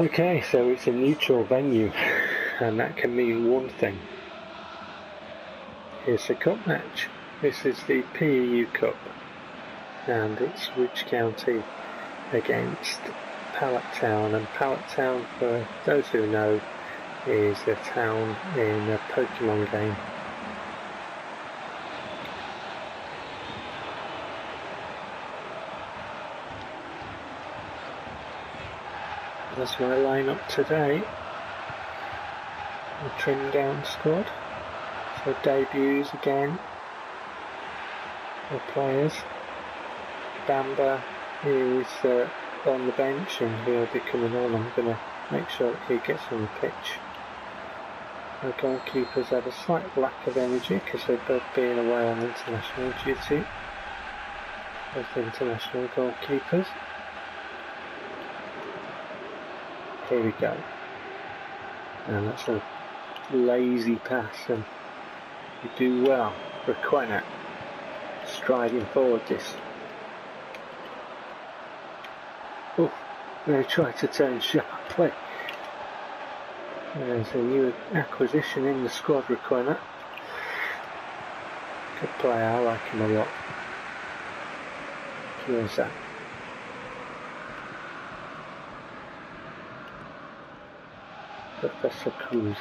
Okay, so it's a neutral venue, and that can mean one thing. Here's the cup match. This is the PEU Cup, and it's Ridge County against Pallet Town, and Pallet Town, for those who know, is a town in a Pokemon game. That's my lineup today. The trimmed down squad. So debuts again for players. Bamba is on the bench and he'll be coming on. I'm going to make sure that he gets on the pitch. The goalkeepers have a slight lack of energy because they've both been away on international duty. Both international goalkeepers. Here we go. And that's a lazy pass, and you do well for Quenat striding forward this. Oh, they try to turn sharply. There's a new acquisition in the squad with Quenat. Good player, I like him a lot. Here's that. Professor Cruz.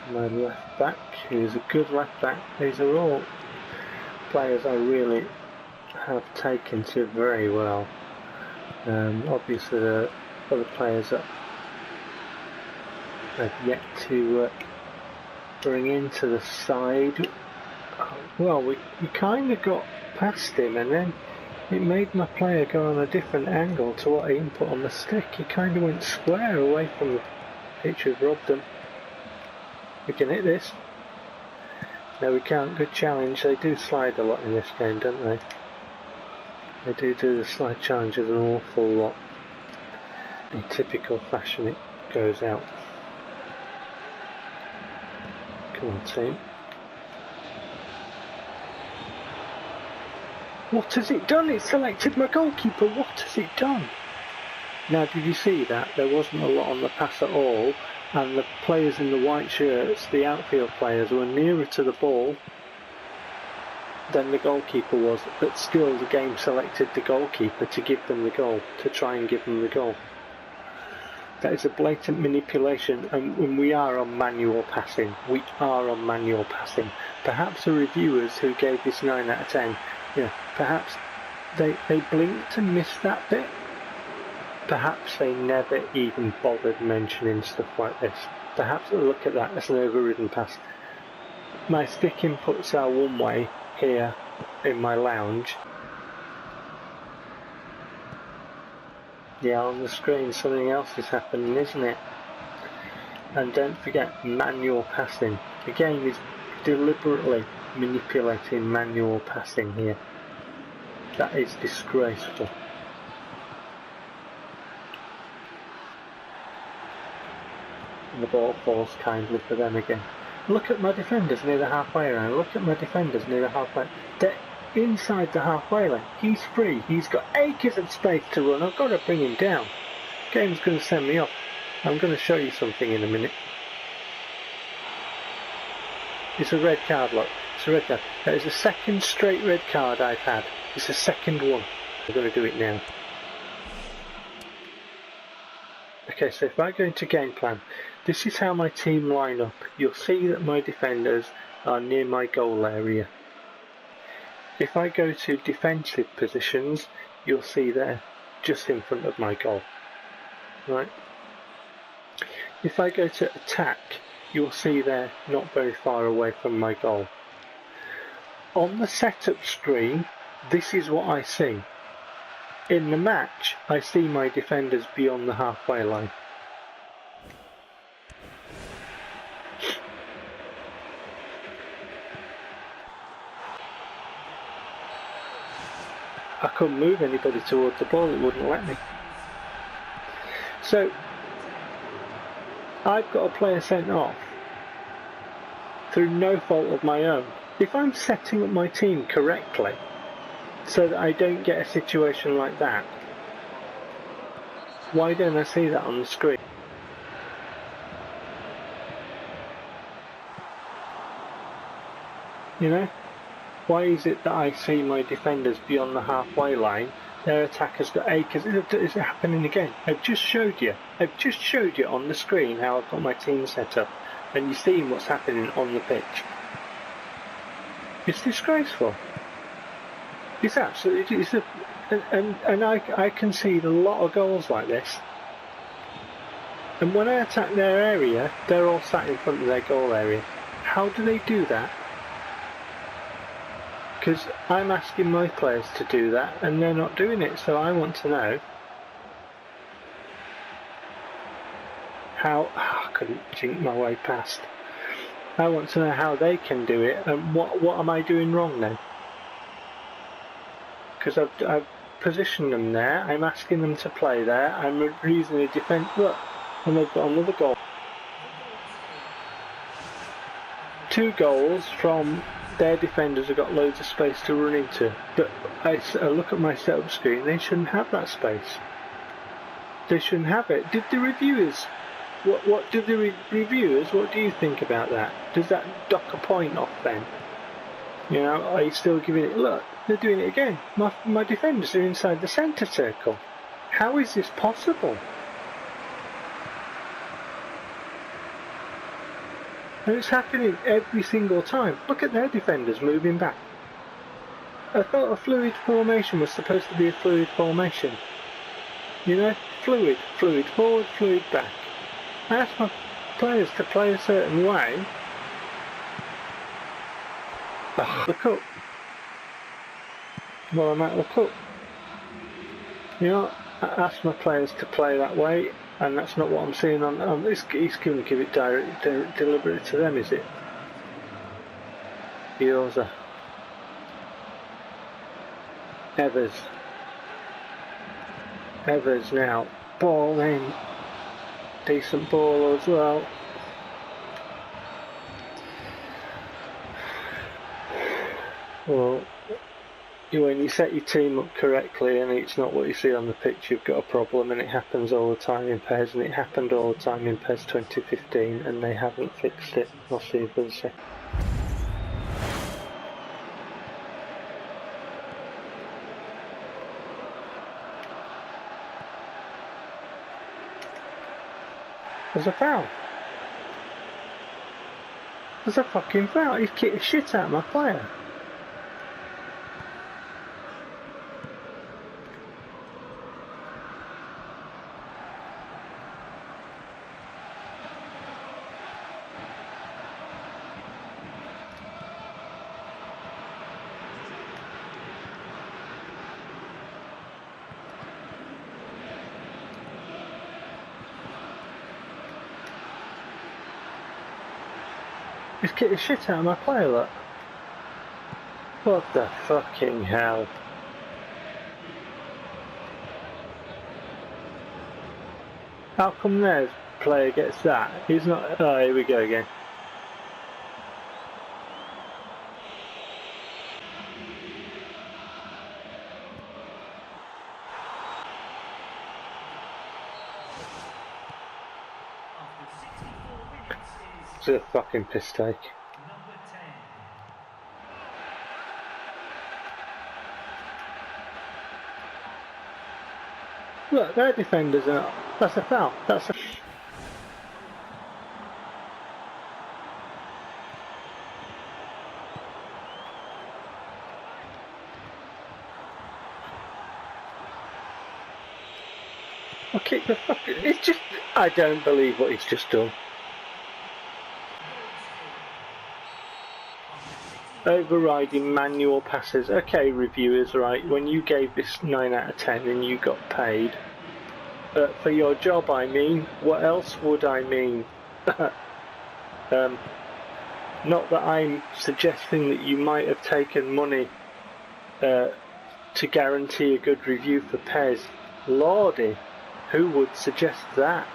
To my left back, who's a good left back. These are all players I really have taken to very well. Obviously the other players that I've yet to bring into the side. Well, we kind of got past him, and then it made my player go on a different angle to what he input on the stick. He kind of went square away from the pitch. We've robbed him. We can hit this. No, we can't. Good challenge. They do slide a lot in this game, don't they? They do the slide challenges an awful lot. In typical fashion, it goes out. Come on, team. What has it done? It selected my goalkeeper. What has it done? Now, did you see that? There wasn't a lot on the pass at all, and the players in the white shirts, the outfield players, were nearer to the ball than the goalkeeper was, but still the game selected the goalkeeper to give them the goal, to try and give them the goal. That is a blatant manipulation, and we are on manual passing. We are on manual passing. Perhaps the reviewers who gave this 9 out of 10, perhaps they blinked and missed that bit. Perhaps they never even bothered mentioning stuff like this. Perhaps, look at that, that's an overridden pass. My stick inputs are one way here in my lounge. Yeah, on the screen something else is happening, isn't it? And don't forget, manual passing. The game is deliberately manipulating manual passing here. That is disgraceful. And the ball falls kindly for them again. Look at my defenders near the halfway line. Look at my defenders near the halfway. They're inside the halfway line. He's free. He's got acres of space to run. I've got to bring him down. Game's going to send me off. I'm going to show you something in a minute. It's a red card, look. It's a red card. That is the second straight red card I've had. It's the second one. I'm going to do it now. Okay, so if I go into game plan, this is how my team line up. You'll see that my defenders are near my goal area. If I go to defensive positions, you'll see they're just in front of my goal. Right? If I go to attack, you'll see they're not very far away from my goal. On the setup screen, this is what I see. In the match, I see my defenders beyond the halfway line. I couldn't move anybody toward the ball, it wouldn't let me. So, I've got a player sent off through no fault of my own. If I'm setting up my team correctly, so that I don't get a situation like that, Why don't I see that on the screen? You know? Why is it that I see my defenders beyond the halfway line, their attackers got acres? Is it happening again? I've just showed you on the screen how I've got my team set up, and you're seeing what's happening on the pitch. It's disgraceful. It's absolutely, and I concede a lot of goals like this. And when I attack their area, they're all sat in front of their goal area. How do they do that? Because I'm asking my players to do that and they're not doing it, so I want to know how. I couldn't jink my way past. I want to know how they can do it and what am I doing wrong then? Because I've positioned them there, I'm asking them to play there, I'm using a defence. Look, and they've got another goal. 2 goals from their defenders have got loads of space to run into, but I look at my setup screen, they shouldn't have that space. They shouldn't have it. Did the reviewers, what do the reviewers, what do you think about that? Does that dock a point off then? You know, are you still giving it, look, they're doing it again. My defenders are inside the centre circle. How is this possible? And it's happening every single time. Look at their defenders moving back. I thought a fluid formation was supposed to be a fluid formation. You know, fluid forward, fluid back. I asked my players to play a certain way. The cup. Well, I'm out of the cup. You know, I asked my players to play that way. And that's not what I'm seeing on this. He's going to give it deliberately to them, is it? Yoza. Evers now. Ball in. Decent ball as well. Well, when you set your team up correctly and it's not what you see on the pitch, you've got a problem, and it happens all the time in PES, and it happened all the time in PES 2015, and they haven't fixed it. I'll see you for a second. There's a foul. There's a fucking foul. He's kicked the shit out of my player. He's kicked the shit out of my player, look. What the fucking hell? How come their player gets that? He's not. Oh, here we go again. It's a fucking piss take. Look, their defenders are. That's a foul. That's a. I'll kick the fucking. It's just. I don't believe what he's just done. Overriding manual passes. Okay, reviewers, right, when you gave this 9 out of 10 and you got paid for your job, I mean, what else would I mean? Not that I'm suggesting that you might have taken money to guarantee a good review for PES. Lordy, who would suggest that?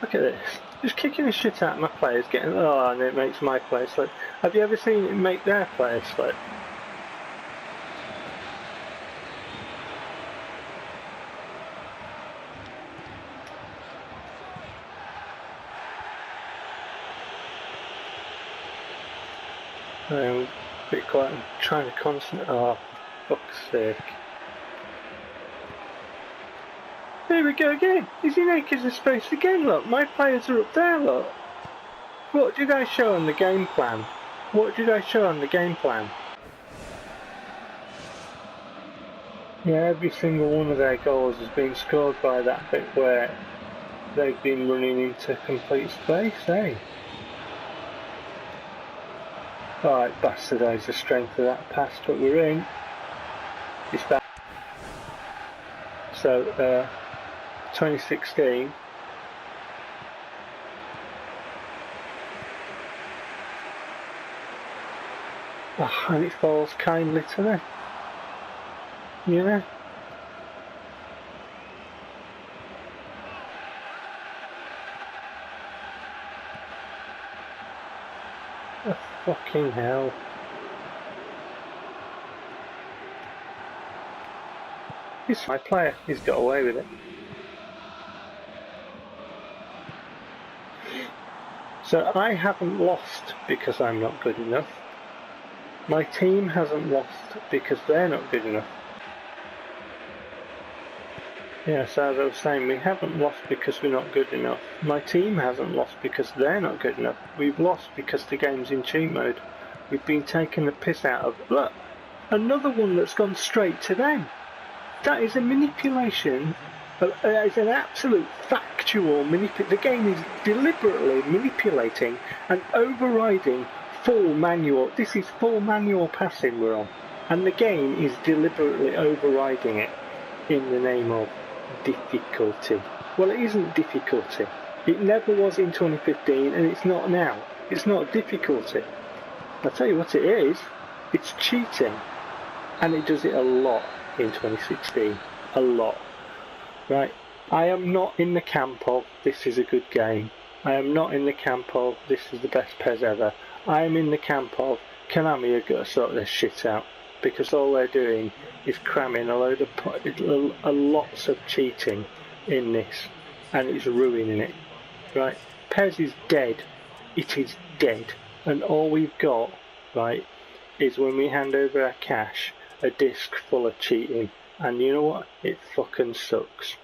Look at this. Just kicking the shit out of my players, getting and it makes my players slip. Have you ever seen it make their players slip? A bit quiet, I'm trying to concentrate. Oh, for fuck's sake. There we go again. He's in acres of space again, look. My players are up there, look. What did I show on the game plan? What did I show on the game plan? Yeah, every single one of their goals has been scored by that bit where they've been running into complete space, eh? Alright, bastardise the strength of that pass, but we're in. It's back. So, 2016. Oh, and it falls kindly to me. Yeah. Oh, fucking hell. He's my player. He's got away with it. So I haven't lost because I'm not good enough. My team hasn't lost because they're not good enough. Yes, as I was saying, we haven't lost because we're not good enough. My team hasn't lost because they're not good enough. We've lost because the game's in cheat mode. We've been taking the piss out of... Look! Another one that's gone straight to them. That is a manipulation. That is an absolute factual manipulation. The game is deliberately manipulating and overriding full manual. This is full manual passing we're on. And the game is deliberately overriding it in the name of difficulty. Well, it isn't difficulty. It never was in 2015 and it's not now. It's not difficulty. I'll tell you what it is. It's cheating. And it does it a lot in 2016. A lot. Right? I am not in the camp of this is a good game. I am not in the camp of this is the best PES ever. I am in the camp of Konami have got to sort this shit out. Because all they're doing is cramming a load of lots of cheating in this, and it's ruining it. Right? PES is dead. It is dead, and all we've got, right, is when we hand over our cash, a disc full of cheating, and you know what? It fucking sucks.